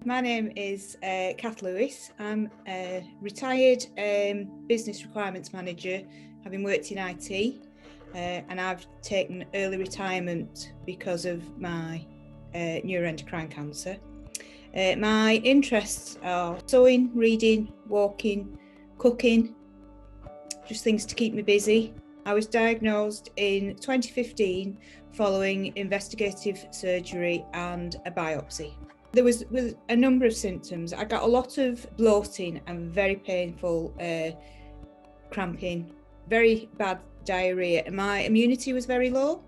my name is Kath Lewis. I'm a retired business requirements manager, having worked in IT, and I've taken early retirement because of my neuroendocrine cancer. My interests are sewing, reading, walking, cooking, just things to keep me busy. I was diagnosed in 2015 following investigative surgery and a biopsy. There was a number of symptoms. I got a lot of bloating and very painful cramping, very bad diarrhea, and my immunity was very low.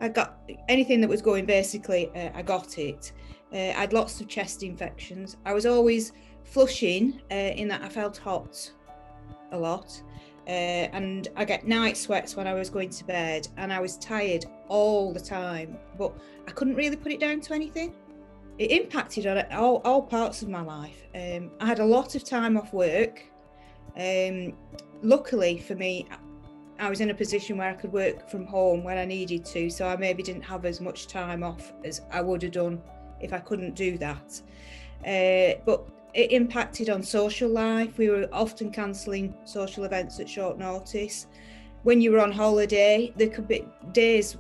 I got anything that was going, basically, I got it. I had lots of chest infections. I was always flushing in that I felt hot a lot. And I get night sweats when I was going to bed, and I was tired all the time, but I couldn't really put it down to anything. It impacted on all parts of my life. I had a lot of time off work. Luckily for me, I was in a position where I could work from home when I needed to, so I maybe didn't have as much time off as I would have done if I couldn't do that. But it impacted on social life. We were often cancelling social events at short notice. When you were on holiday, there could be days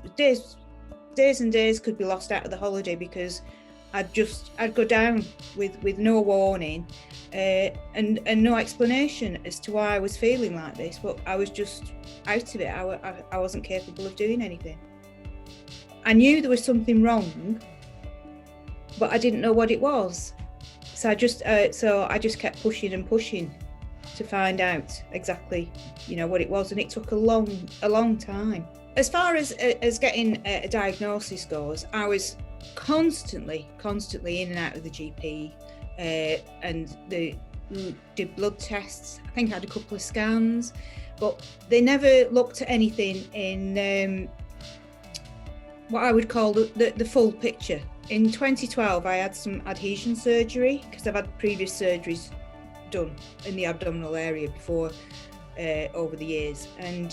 and days could be lost out of the holiday because I'd go down with no warning and no explanation as to why I was feeling like this, but I was just out of it. I wasn't capable of doing anything. I knew there was something wrong, but I didn't know what it was. So I just kept pushing and pushing to find out exactly, what it was, and it took a long time. As far as getting a diagnosis goes, I was constantly in and out of the GP, and they did blood tests. I think I had a couple of scans, but they never looked at anything in what I would call the full picture. In 2012, I had some adhesion surgery because I've had previous surgeries done in the abdominal area before over the years. And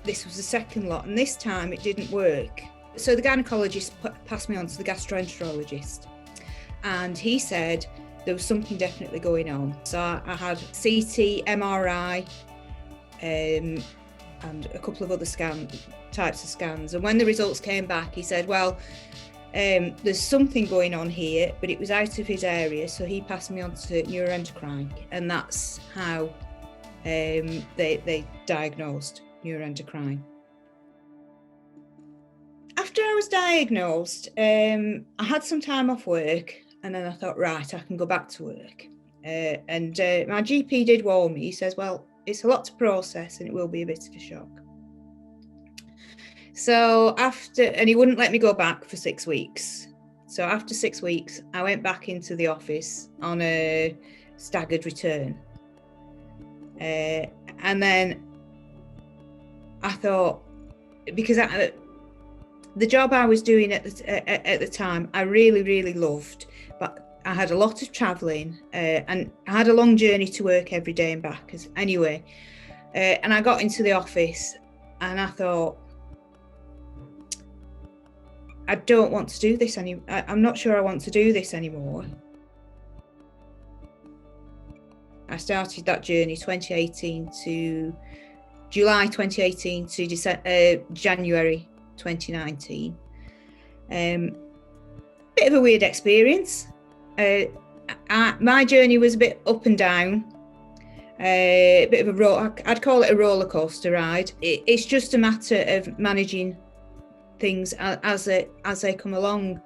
this was the second lot, and this time it didn't work. So the gynaecologist passed me on to the gastroenterologist, and he said there was something definitely going on. So I had CT, MRI, and a couple of other types of scans. And when the results came back, he said, well, there's something going on here, but it was out of his area, so he passed me on to neuroendocrine, and that's how they diagnosed neuroendocrine. After I was diagnosed, I had some time off work, and then I thought, right, I can go back to work. And my GP did warn me. He says, well, it's a lot to process and it will be a bit of a shock. So and he wouldn't let me go back for 6 weeks. So after 6 weeks, I went back into the office on a staggered return. And then I thought, because the job I was doing at the time, I really loved, but I had a lot of travelling, and I had a long journey to work every day and back. Anyway, and I got into the office, and I thought, I don't want to do this anymore. I'm not sure I want to do this anymore. I started that journey July 2018 to January 2019. Bit of a weird experience. My journey was a bit up and down. A bit of I'd call it a roller coaster ride. It's just a matter of managing things as they come along.